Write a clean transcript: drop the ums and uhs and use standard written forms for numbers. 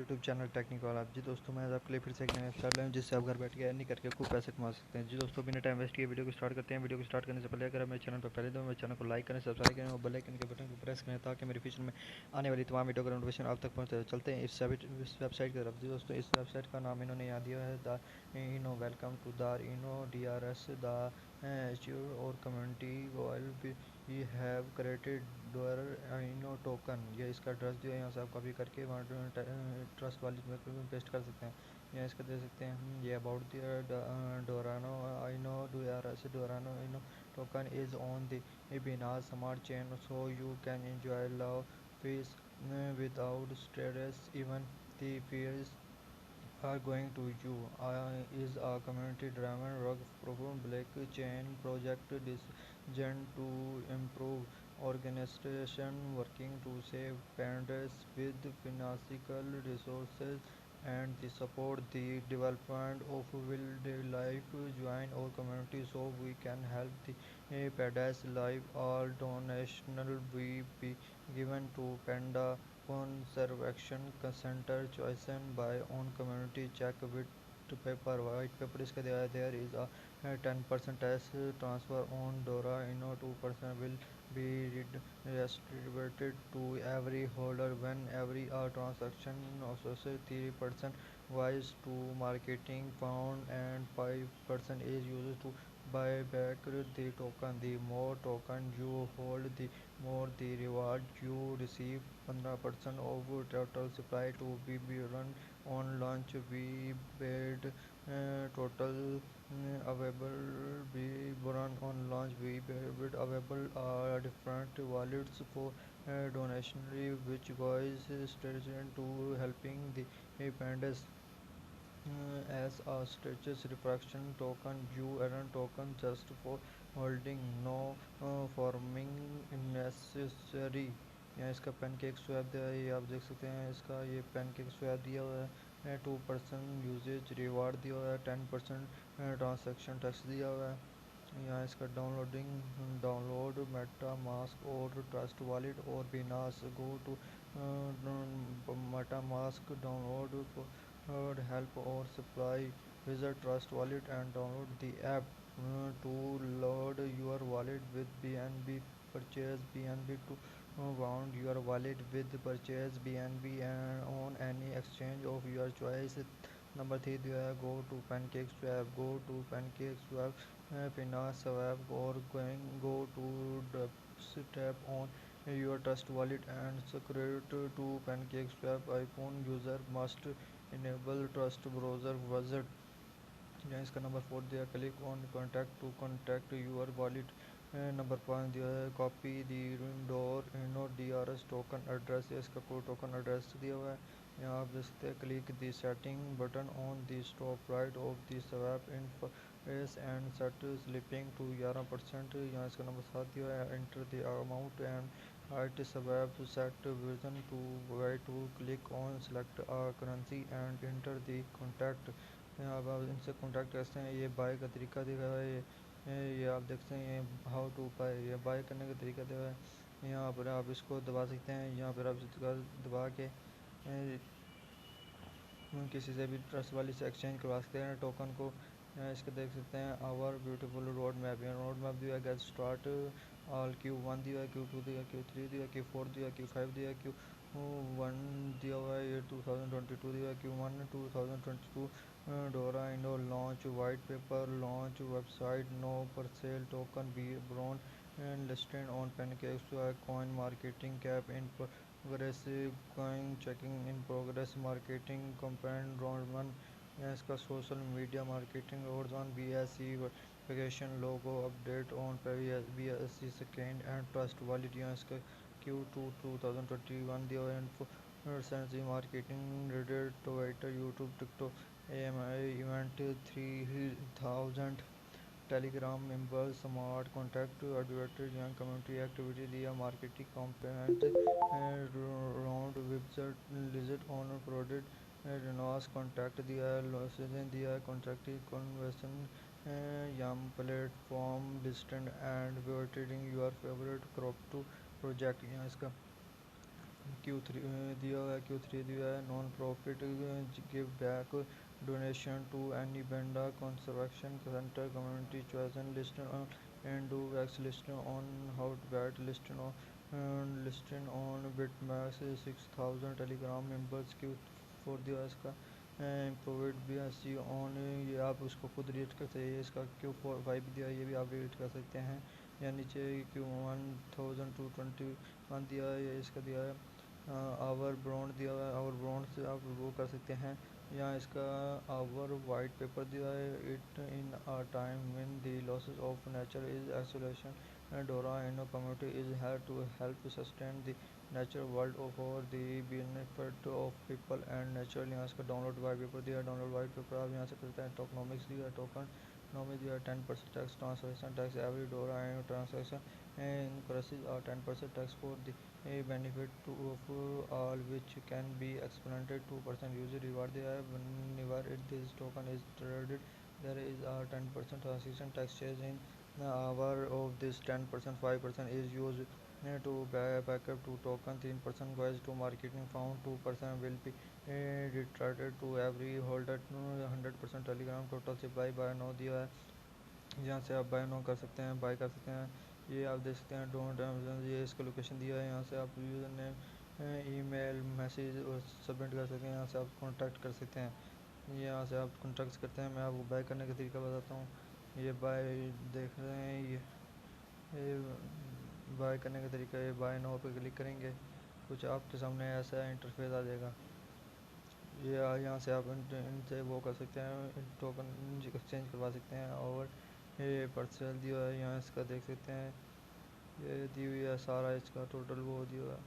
YouTube channel technical आप जी दोस्तों मैं आज आपके लिए फिर से एक नया एपिसोड लाया हूं जिससे आप घर बैठ के अर्निंग करके खूब पैसे कमा सकते हैं। जी दोस्तों बिना टाइम वेस्ट किए वीडियो को स्टार्ट करते हैं। वीडियो को स्टार्ट करने से पहले अगर आप मेरे चैनल पर पहले तो मेरे चैनल को लाइक करें, सब्सक्राइब करें और बेल आइकन के बटन को प्रेस करें ताकि मेरे फ्यूचर में आने वाली तमाम वीडियो का नोटिफिकेशन आप तक पहुँचे। चलते हैं इस वेबसाइट की तरफ। जी दोस्तों इस वेबसाइट का नाम इन्होंने यहाँ दिया है the Inu. Welcome to the Inu DRS the secure और community goal we have created Dora Inu token. ये इसका एड्रेस जो है यहाँ से आप कॉपी करके वहाँ ट्रस्ट वाली में पेस्ट कर सकते हैं। यहाँ इसका दे सकते हैं हम ये about Dora Inu DRS Dora Inu token is on the Binance smart chain so you can enjoy love peace without stress. Even the fears are going to you is a community driven rug proven blockchain project designed to improve organization working to save pandas with financial resources and the support the development of wildlife. Join our community so we can help the pandas live. All donational will be given to panda conservation center chosen by own community. Check with paper white paper इसका दिया है there is a 10% tax transfer on Dora Inno 2% will be distributed to every holder when every transaction associated 3% wise to marketing fund and 5% is used to buy back the token. The more token you hold the more the reward you receive. 15% of total supply to be run on launch. We paid total available we run on launch. We paid available different wallets for donationary which goes strategy to helping the pandas. As a status refraction token, you earn token just for holding, no forming necessary. यहाँ इसका pancake swap दिया है, ये आप देख सकते हैं। इसका ये पैनकेक स्वैप दिया हुआ है, 2% यूजेज रिवार्ड दिया हुआ है, 10% ट्रांजेक्शन टैक्स दिया हुआ है। यहाँ इसका डाउनलोड मेटा मास्क और ट्रस्ट वॉलेट और Binance go to MetaMask download for help or supply. Visit Trust Wallet and download the app to load your wallet with BNB. Purchase BNB to bound your wallet with purchase BNB and on any exchange of your choice. Number 3 go to PancakeSwap. Go to PancakeSwap, Pinaswap or go to tap on your trust wallet and secure to PancakeSwap. iPhone user must enable trust browser wizard. यहाँ इसका number 4 दिया है, click on contact to contact your wallet. Number 5 दिया है, copy the डोर इनो DRS token address. इसका कोई टोकन एड्रेस दिया हुआ है, यहाँ आप देख सकते हैं। Click the setting button on the top right of the swap interface and set slippage to 11%। यहाँ इसका नंबर 7 दिया है, enter the amount and right swap set version to Y two. Click on select a currency and enter the contact. यहाँ आप इनसे contact करते हैं। ये बाय का तरीका दिखा है, ये आप देखते हैं। ये हाउ टू बाय, ये बाय करने का तरीका दिया है। यहाँ पर आप इसको दबा सकते हैं, यहाँ पर आप इसको दबा के किसी से भी ट्रस्ट वाली से एक्सचेंज करवा सकते हैं टोकन को। यहाँ इसके देख सकते हैं आवर ब्यूटीफुल रोड मैप। यहाँ रोड मैप दिया है, गेट स्टार्ट ऑल Q1 दिया है, Q2 दिया है, Q3 दिया है, Q4 दिया है, Q5 दिया है, Q1 दिया हुआ है। ये 2022 दिया है, Q1 2022 Dora Inu launch white paper launch website नो presale token be burn and listed on pancake coin marketing cap in aggressive coin checking in progress marketing campaign round 1। या इसका social media marketing road 1 BSC vacation logo update on BSC second and Trust Wallet. यहाँ इसका Q2 2021 दिया influencer marketing Reddit Twitter YouTube TikTok AMI event 3000 Telegram members smart contact advertise यहाँ community activity दिया marketing component round website visit on product renounce contact दिया है लॉसेजन दिया है कॉन्ट्रैक्ट कन्वर्सन यम platform distant and trading your favourite crop to project. यहाँ इसका Q3 दिया हुआ है, Q3 दिया है non profit give back donation to any panda conservation centre community chosen listed on and do wax listed on Hotbit listed on BitMax 6000 Telegram members Q4 दिया है इसका प्रोवाइड भी सी ऑन ये आप उसको खुद रीड कर सकते हैं। इसका Q4 5 दिया है, ये भी आप रीड कर सकते हैं। या नीचे Q1221 दिया है, ये इसका दिया है। आवर ब्रांड दिया हुआ है, आवर ब्रांड से आप वो कर सकते हैं। यहाँ इसका आवर वाइट पेपर दिया है it in a time when the losses of nature is isolation Dora Inu community is here to help sustain the nature world for the benefit of people and nature. यहाँ इसका download white paper दिया है, download white paper आप यहाँ से करते हैं। Tokenomics दिया है, टोकन नॉमिक्स दिया है 10% टैक्स ट्रांसलेशन टैक्स एवरी डोरा and translation and currencies are 10% tax for the a benefit to of all which can be expanded 2% user reward दिया है। whenever this token is traded there is a 10% transaction tax charge in hour of this 10% 5% is used to back up to token 3% goes to marketing found 2% will be retracted to every holder 100% telegram total supply by now दिया है। यहाँ से आप bye no कर सकते हैं, bye कर सकते हैं। ये आप देख सकते हैं डोंट ये इसका लोकेशन दिया है। यहाँ से आप यूज़र नेम ईमेल मैसेज और सबमिट कर सकते हैं। यहाँ से आप कॉन्टैक्ट कर सकते हैं, यहाँ से आप कॉन्टैक्ट करते हैं। मैं आपको बाय करने का तरीका बताता हूँ। ये बाय देख रहे हैं, ये बाय करने का तरीका, ये बाय नो पे क्लिक करेंगे, कुछ आपके सामने ऐसा इंटरफेस आ जाएगा। ये यहाँ से आप इनसे वो कर सकते हैं, टोकन एक्सचेंज करवा सकते हैं। और ये पर्सनल दिया है, यहाँ इसका देख सकते हैं, ये दी हुई है सारा इसका टोटल वो दिया हुआ है।